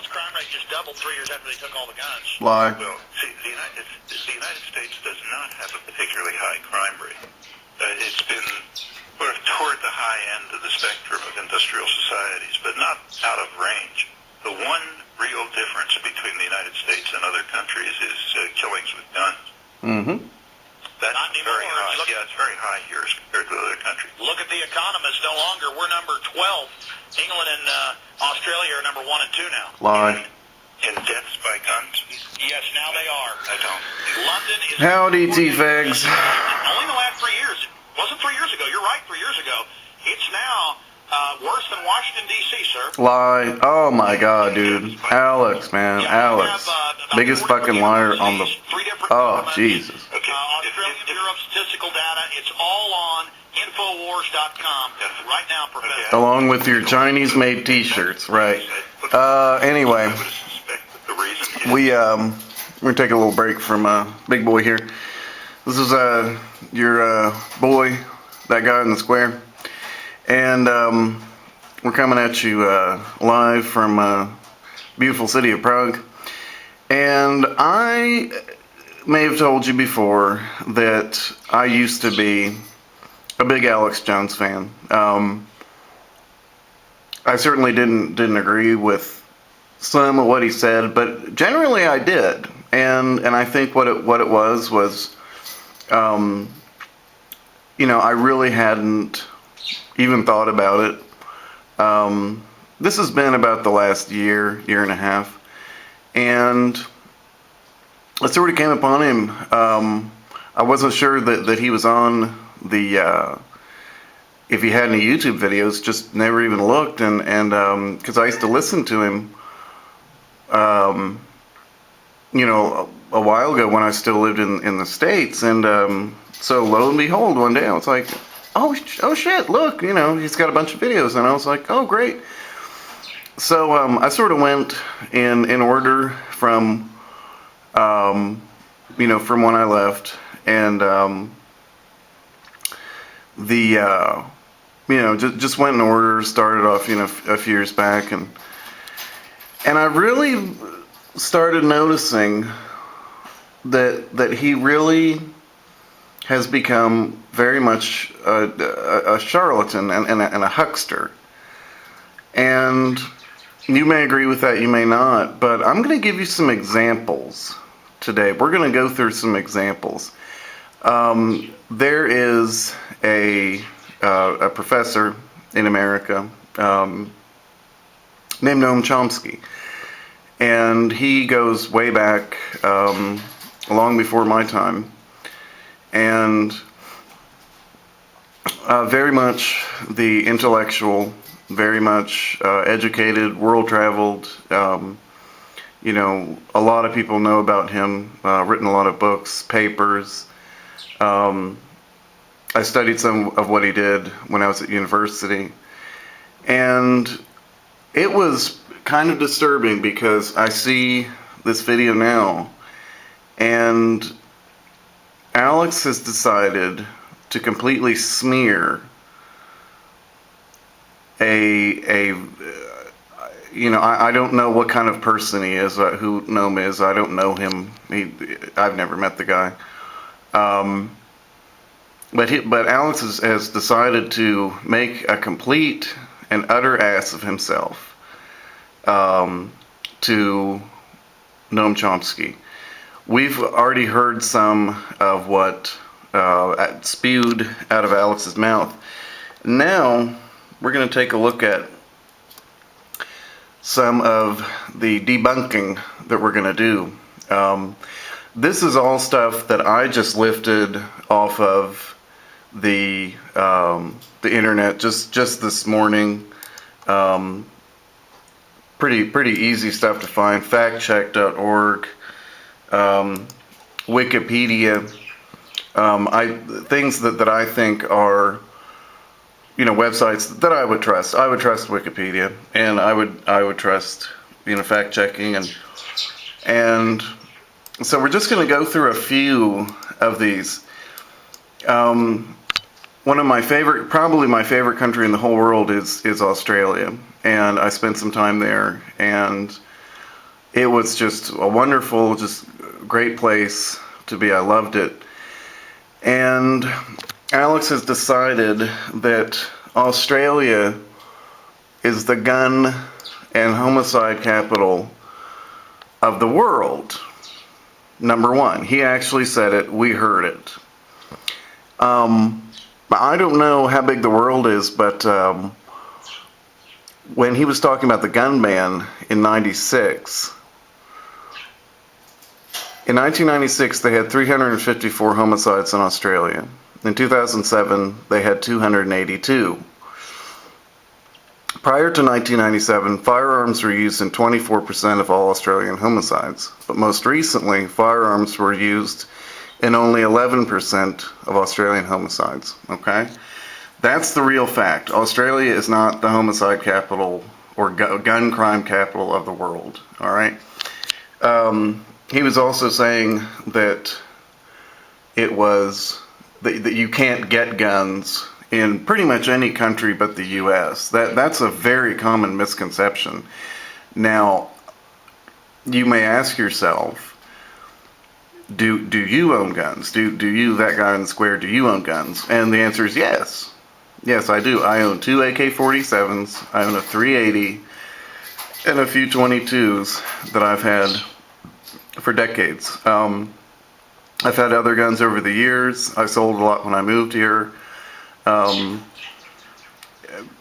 Alex, crime rate just doubled 3 years after they took all the guns. Lie. Well, see, the United States does not have a particularly high crime rate. It's been sort of toward the high end of the spectrum of industrial societies, but not out of range. The one real difference between the United States and other countries is killings with guns. Mm-hmm. That's very high. Yeah, it's very high here as compared to other countries. Look at The Economist. No longer. We're number 12. England and Australia are number 1 and 2 now. Lie. In deaths by guns? Yes, now they are. I don't. London is... Howdy, T-Fags. Only in the last 3 years. It wasn't 3 years ago. You're right, 3 years ago. It's now worse than Washington, D.C., sir. Lie. Oh, my God, dude. Alex, man. Alex. Biggest fucking liar on the... Oh, Jesus. Australian Bureau of Statistical Data. It's all on Infowars.com right now, Professor. Along with your Chinese-made T-shirts, right. Anyway, we're going to take a little break from Big Boy here. This is your boy, that guy in the square. And we're coming at you live from beautiful city of Prague. And I may have told you before that I used to be a big Alex Jones fan. I certainly didn't agree with some of what he said, but generally I did. And I think what it was you know, I really hadn't even thought about it. This has been about the last year and a half, and I sort of came upon him. I wasn't sure that he was on the if he had any YouTube videos, just never even looked, and because I used to listen to him you know, a while ago when I still lived in the States, and so lo and behold, one day I was like, oh shit, look, you know, he's got a bunch of videos, and I was like, oh great. So I sort of went in order from you know, from when I left, and you know, just went in order, started off, you know, a few years back, and I really started noticing that he really has become very much a charlatan and a huckster. And you may agree with that, you may not, but I'm going to give you some examples today. We're going to go through some examples. There is a professor in America named Noam Chomsky, and he goes way back, long before my time, and very much the intellectual, very much educated, world-traveled. You know, a lot of people know about him, written a lot of books, papers. I studied some of what he did when I was at university, and it was kind of disturbing because I see this video now, and Alex has decided to completely smear you know, I don't know what kind of person he is, who Noam is. I don't know him. I've never met the guy. But Alex has decided to make a complete and utter ass of himself to Noam Chomsky. We've already heard some of what spewed out of Alex's mouth. Now we're going to take a look at some of the debunking that we're going to do. This is all stuff that I just lifted off of the internet just this morning. Pretty easy stuff to find. Factcheck.org, Wikipedia. Things that I think are, you know, websites that I would trust. I would trust Wikipedia, and I would trust, you know, fact checking, and so we're just going to go through a few of these. One of my favorite, probably my favorite country in the whole world is Australia, and I spent some time there, and it was just a wonderful, just great place to be. I loved it. And Alex has decided that Australia is the gun and homicide capital of the world. Number one. He actually said it. We heard it. I don't know how big the world is, but when he was talking about the gun ban in 96, in 1996 they had 354 homicides in Australia. In 2007 they had 282. Prior to 1997, firearms were used in 24% of all Australian homicides, but most recently, firearms were used in only 11% of Australian homicides. Okay? That's the real fact. Australia is not the homicide capital or gun crime capital of the world. All right? He was also saying that that you can't get guns in pretty much any country but the U.S. That's a very common misconception. Now, you may ask yourself, do you own guns? Do you, that guy in the square, do you own guns? And the answer is yes. Yes, I do. I own 2 AK-47s, I own a .380, and a few .22s that I've had for decades. I've had other guns over the years. I sold a lot when I moved here. You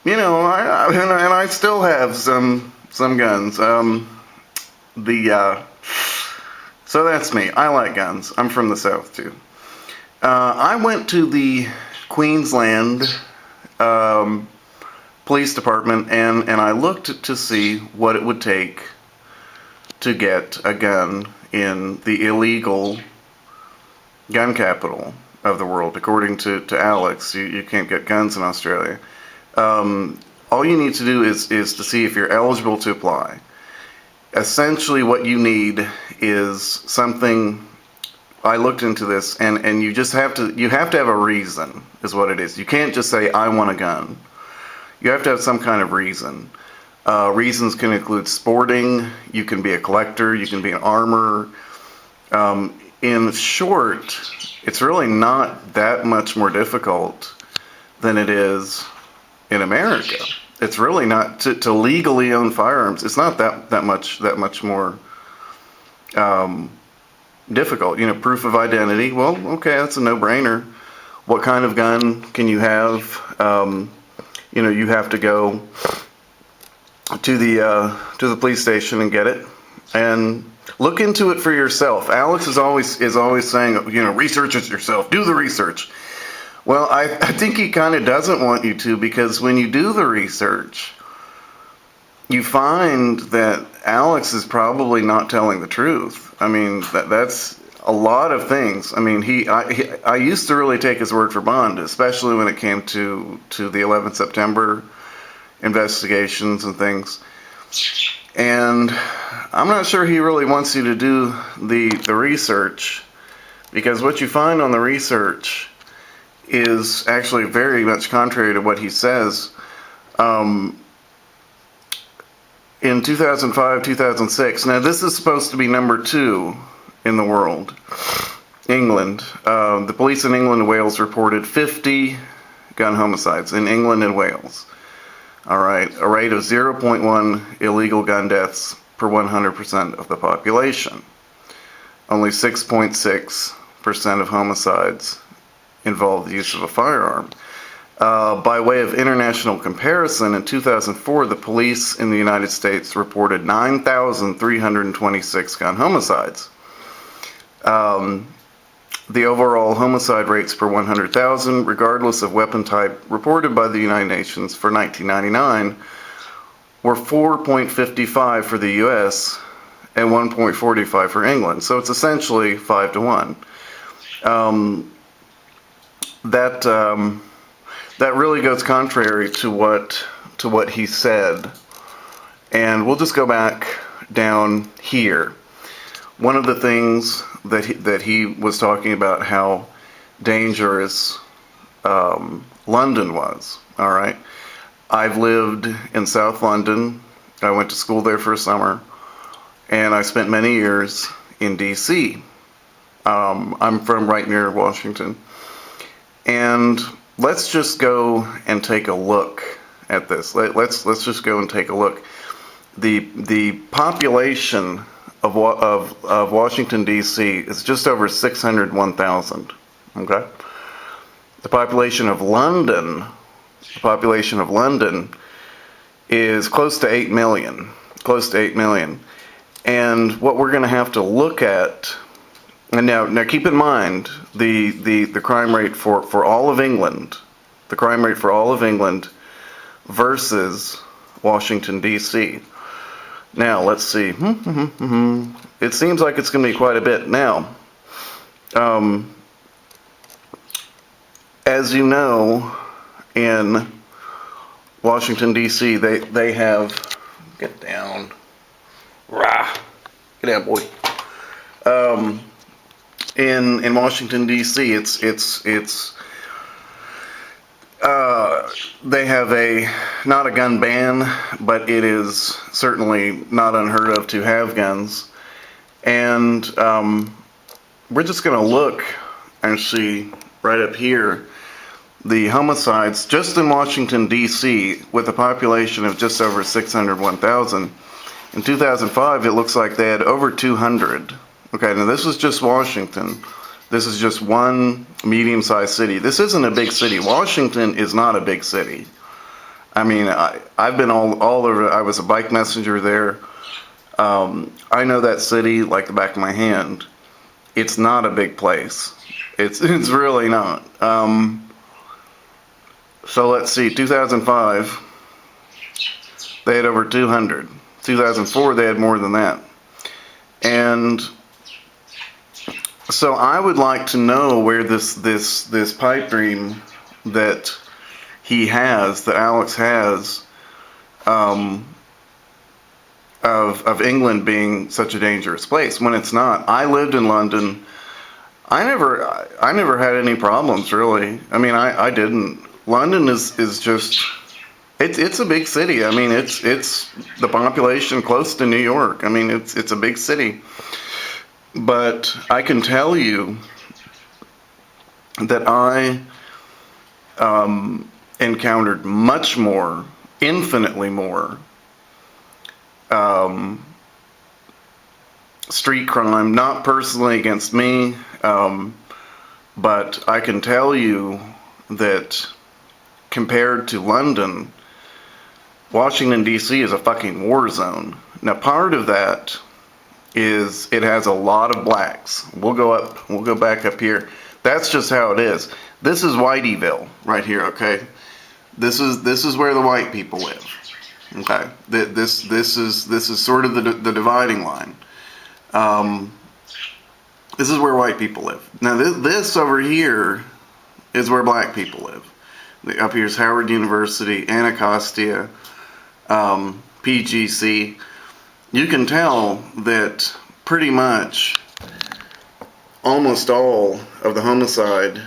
know, I still have some guns. So that's me. I like guns. I'm from the South too. I went to the Queensland police department and I looked to see what it would take to get a gun in the illegal gun capital of the world. According to Alex, you can't get guns in Australia. All you need to do is to see if you're eligible to apply. Essentially what you need is something. I looked into this, and you just have to have a reason, is what it is. You can't just say, I want a gun. You have to have some kind of reason. Reasons can include sporting, you can be a collector, you can be an armorer. In short, it's really not that much more difficult than it is in America. It's really not to legally own firearms. It's not that much more difficult. You know, proof of identity. Well, okay, that's a no-brainer. What kind of gun can you have? You know, you have to go to the police station and get it, and look into it for yourself. Alex is always saying, you know, research it yourself. Do the research. Well, I think he kind of doesn't want you to, because when you do the research, you find that Alex is probably not telling the truth. I mean, that's a lot of things. I mean, I used to really take his word for bond, especially when it came to the 11th September investigations and things. And I'm not sure he really wants you to do the research, because what you find on the research is actually very much contrary to what he says. In 2005, 2006, now this is supposed to be number 2 in the world, England. The police in England and Wales reported 50 gun homicides in England and Wales. All right, a rate of 0.1 illegal gun deaths per 100% of the population. Only 6.6% of homicides involve the use of a firearm. By way of international comparison, in 2004, the police in the United States reported 9,326 gun homicides. The overall homicide rates per 100,000, regardless of weapon type, reported by the United Nations for 1999 were 4.55 for the U.S. and 1.45 for England. So it's essentially 5 to 1. That really goes contrary to what he said. And we'll just go back down here. One of the things that he was talking about, how dangerous London was. All right, I've lived in South London. I went to school there for a summer, and I spent many years in D.C. I'm from right near Washington. And let's just go and take a look at this. Let's just go and take a look. The population of Washington, D.C. is just over 601,000. Okay? The population of London is close to 8 million. Close to 8 million. And what we're going to have to look at, and now keep in mind the crime rate for all of England, the crime rate for all of England versus Washington, D.C. Now, let's see. It seems like it's going to be quite a bit. Now, as you know, in Washington, D.C., they have... Get down. Rah. Get down, boy. In Washington, D.C., they have not a gun ban, but it is certainly not unheard of to have guns. And we're just going to look and see right up here the homicides just in Washington, D.C., with a population of just over 601,000. In 2005, it looks like they had over 200. Okay, now this is just Washington. This is just one medium-sized city. This isn't a big city. Washington is not a big city. I mean, I've been all over. I was a bike messenger there. I know that city like the back of my hand. It's not a big place. It's really not. So let's see. 2005, they had over 200. 2004, they had more than that. And so I would like to know where this pipe dream that that Alex has, of England being such a dangerous place when it's not. I lived in London. I never had any problems, really. I mean, I didn't. London is just, it's a big city. I mean, it's the population close to New York. I mean, it's a big city. But I can tell you that I encountered much more, infinitely more, street crime, not personally against me, but I can tell you that compared to London, Washington, D.C. is a fucking war zone. Now, part of that is it has a lot of blacks. We'll go back up here. That's just how it is. This is Whiteyville right here, okay? This is where the white people live. Okay? This is sort of the dividing line. This is where white people live. Now this over here is where black people live. Up here is Howard University, Anacostia, PGC. You can tell that pretty much almost all of the homicide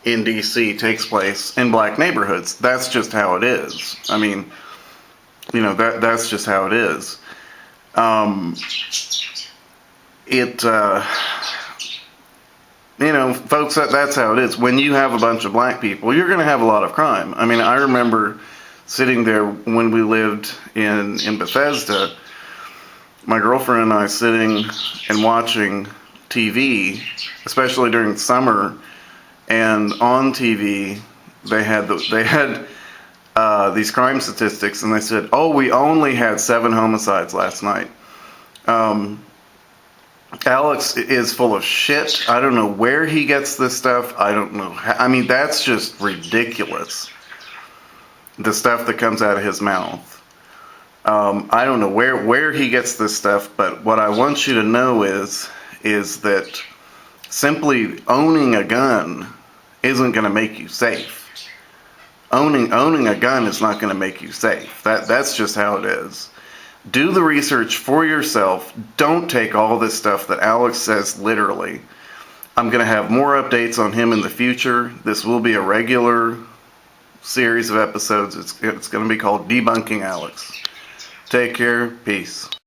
in DC takes place in black neighborhoods. That's just how it is. I mean, you know, that's just how it is. You know, folks, that's how it is. When you have a bunch of black people, you're going to have a lot of crime. I mean, I remember sitting there when we lived in Bethesda, my girlfriend and I sitting and watching TV, especially during summer, and on TV they had these crime statistics, and they said, "Oh, we only had 7 homicides last night." Alex is full of shit. I don't know where he gets this stuff. I don't know. I mean, that's just ridiculous. The stuff that comes out of his mouth. I don't know where he gets this stuff, but what I want you to know is that simply owning a gun isn't going to make you safe. Owning a gun is not going to make you safe. That's just how it is. Do the research for yourself. Don't take all this stuff that Alex says literally. I'm going to have more updates on him in the future. This will be a regular series of episodes. It's going to be called Debunking Alex. Take care. Peace.